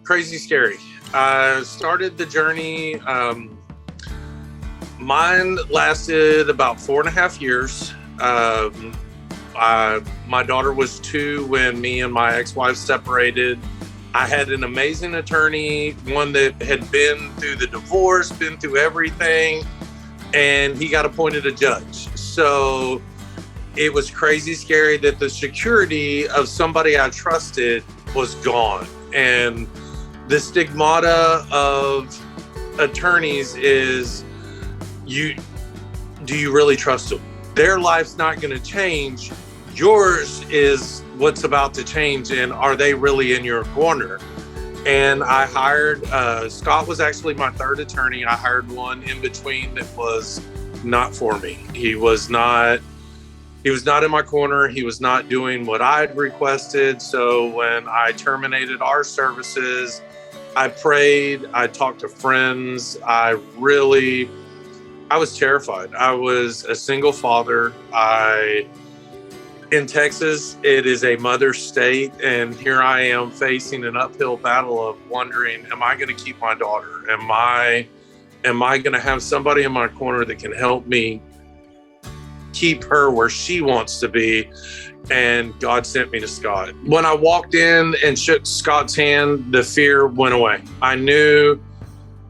crazy scary. I started the journey. Mine lasted about 4.5 years. My daughter was 2 when me and my ex-wife separated. I had an amazing attorney, one that had been through the divorce, been through everything, and he got appointed a judge. So it was crazy scary that the security of somebody I trusted was gone. And the stigmata of attorneys is, do you really trust them? Their life's not going to change. Yours is what's about to change, and are they really in your corner? And I hired, Scott was actually my third attorney. I hired one in between that was not for me. He was not in my corner. He was not doing what I'd requested. So when I terminated our services, I prayed, I talked to friends. I was terrified. I was a single father. In Texas, it is a mother state, and here I am facing an uphill battle of wondering, am I going to keep my daughter? Am I going to have somebody in my corner that can help me keep her where she wants to be? And God sent me to Scott. When I walked in and shook Scott's hand, the fear went away. I knew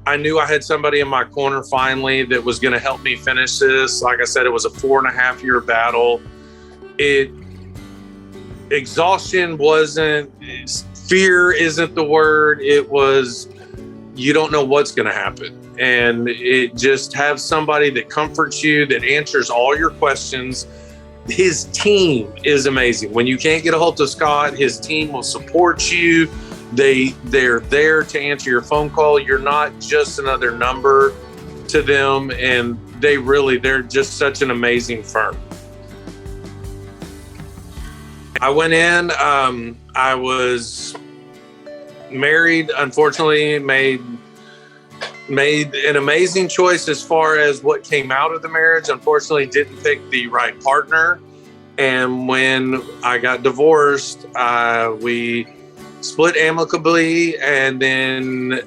I had somebody in my corner finally that was going to help me finish this. Like I said, it was a 4.5-year battle. Exhaustion wasn't, fear isn't the word. It was, you don't know what's going to happen. And it just have somebody that comforts you, that answers all your questions. His team is amazing. When you can't get a hold of Scott, his team will support you. They're there to answer your phone call. You're not just another number to them. And they're just such an amazing firm. I went in, I was married, unfortunately, made an amazing choice as far as what came out of the marriage. Unfortunately, didn't pick the right partner. And when I got divorced, we split amicably. And then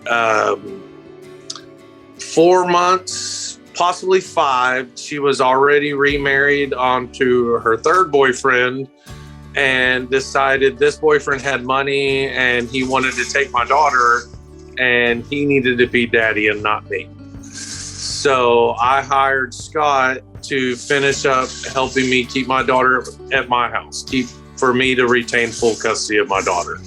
4 months, possibly 5, she was already remarried onto her third boyfriend, and decided this boyfriend had money and he wanted to take my daughter, and he needed to be daddy and not me. So I hired Scott to finish up helping me keep my daughter at my house, for me to retain full custody of my daughter.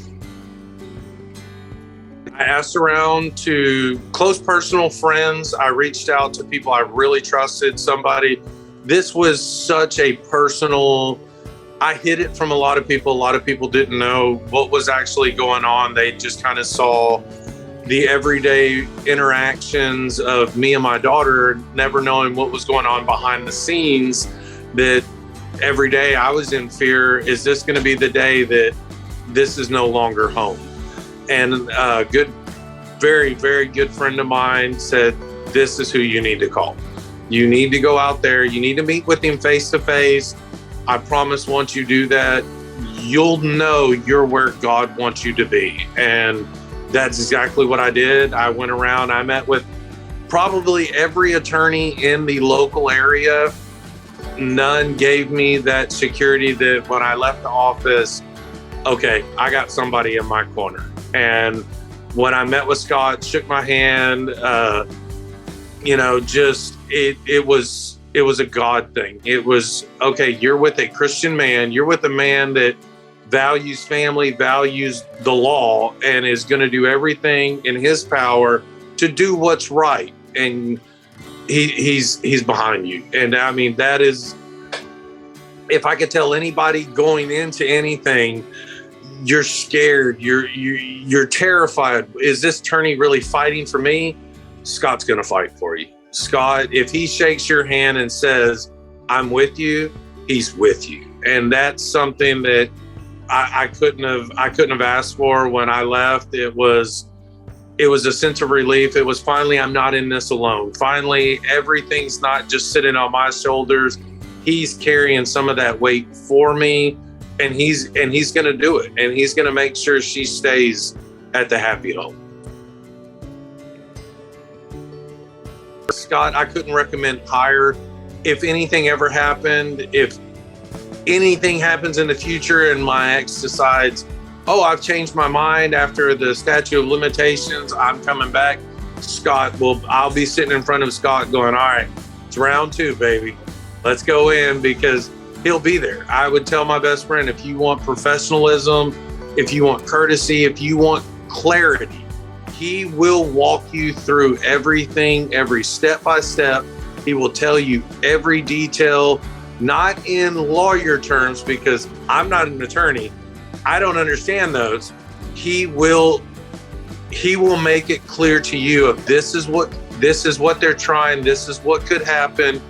I asked around to close personal friends. I reached out to people I really trusted. This was such a personal, I hid it from a lot of people. A lot of people didn't know what was actually going on. They just kind of saw the everyday interactions of me and my daughter, never knowing what was going on behind the scenes. That every day I was in fear, is this going to be the day that this is no longer home? And a very, very good friend of mine said, this is who you need to call. You need to go out there. You need to meet with him face to face. I promise once you do that, you'll know you're where God wants you to be. And that's exactly what I did. I went around, I met with probably every attorney in the local area. None gave me that security that when I left the office, okay, I got somebody in my corner. And when I met with Scott, shook my hand, it was a God thing. It was, okay, you're with a Christian man. You're with a man that values family, values the law, and is going to do everything in his power to do what's right. And he's behind you. And I mean, that is, if I could tell anybody going into anything, you're scared, you're terrified. Is this attorney really fighting for me? Scott's going to fight for you. Scott, if he shakes your hand and says, I'm with you, he's with you. And that's something that I couldn't have asked for when I left. It was a sense of relief. It was finally, I'm not in this alone. Finally, everything's not just sitting on my shoulders. He's carrying some of that weight for me, and he's going to do it. And he's going to make sure she stays at the Happy Home. Scott, I couldn't recommend higher. If anything ever happened, if anything happens in the future and my ex decides, oh, I've changed my mind after the statute of limitations, I'm coming back, I'll be sitting in front of Scott going, all right, it's round 2, baby. Let's go in, because he'll be there. I would tell my best friend, if you want professionalism, if you want courtesy, if you want clarity, he will walk you through everything, every step by step. He will tell you every detail, not in lawyer terms, because I'm not an attorney. I don't understand those. He will make it clear to you of this is what they're trying. This is what could happen.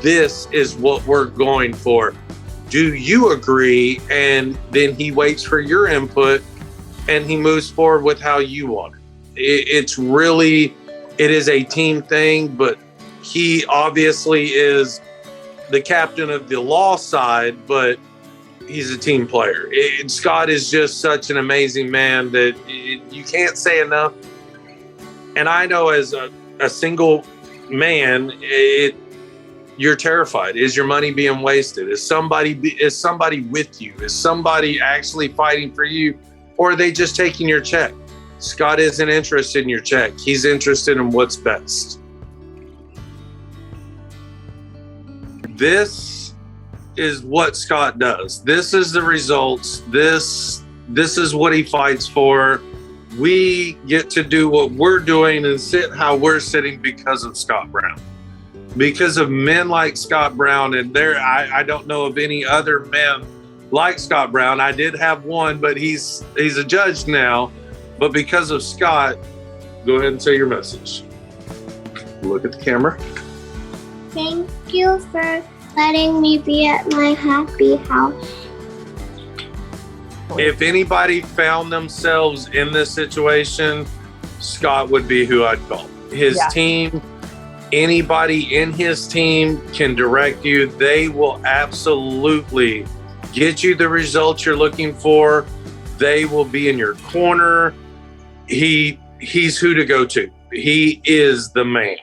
This is what we're going for. Do you agree? And then he waits for your input and he moves forward with how you want it. It is a team thing, but he obviously is the captain of the law side, but he's a team player. Scott is just such an amazing man that you can't say enough. And I know as a single man, you're terrified. Is your money being wasted? Is somebody with you? Is somebody actually fighting for you? Or are they just taking your check? Scott isn't interested in your check. He's interested in what's best. This is what Scott does. This is the results. This is what he fights for. We get to do what we're doing and sit how we're sitting because of Scott Brown. Because of men like Scott Brown, and I don't know of any other men like Scott Brown. I did have one, but he's a judge now. But because of Scott, go ahead and say your message. Look at the camera. Thank you for letting me be at my happy house. If anybody found themselves in this situation, Scott would be who I'd call. His team, anybody in his team can direct you. They will absolutely get you the results you're looking for. They will be in your corner. He's who to go to. He is the man.